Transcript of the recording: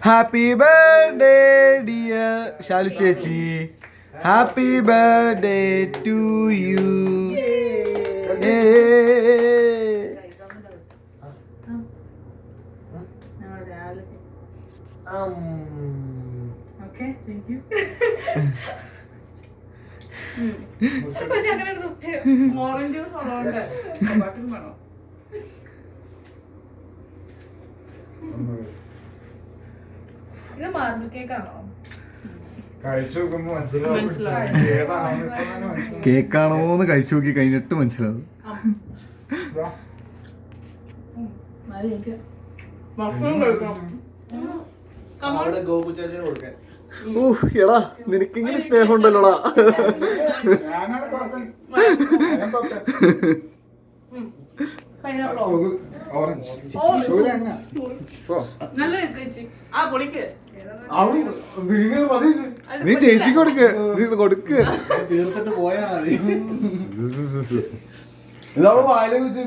Happy birthday dear Shalu ചേച്ചി. Happy birthday to you. ഇത് marble കേക്കാണോ? കേക്കാണോന്ന് കഴിച്ചു നോക്കി കഴിഞ്ഞിട്ട് മനസ്സിലാവും. എടാ നിനക്കെങ്കിലും സ്നേഹം ഉണ്ടല്ലോടാ. നീ ചേച്ചി കൊടുക്ക്, നീ കൊടുക്ക്. തീർത്തിട്ട് പോയാ മതി. ഇതവള് വായില വെച്ച്